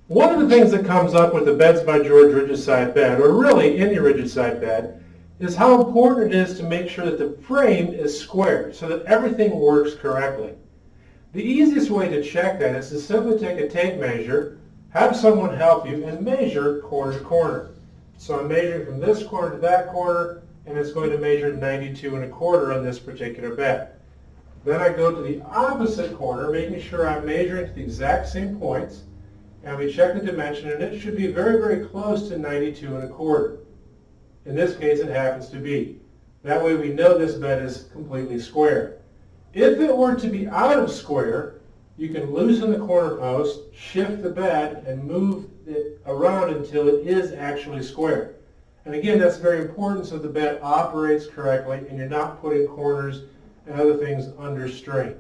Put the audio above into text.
One of the things that comes up with the Beds by George rigid side bed, or really any rigid side bed, is how important it is to make sure that the frame is square so that everything works correctly. The easiest way to check that is to simply take a tape measure, have someone help you, and measure corner to corner. So I'm measuring from this corner to that corner, and it's going to measure 92 1/4 on this particular bed. Then I go to the opposite corner, making sure I'm measuring to the exact same points, and we check the dimension, and it should be very, very close to 92 1/4. In this case, it happens to be. That way we know this bed is completely square. If it were to be out of square, you can loosen the corner post, shift the bed, and move it around until it is actually square. And again, that's very important so the bed operates correctly and you're not putting corners and other things under strain.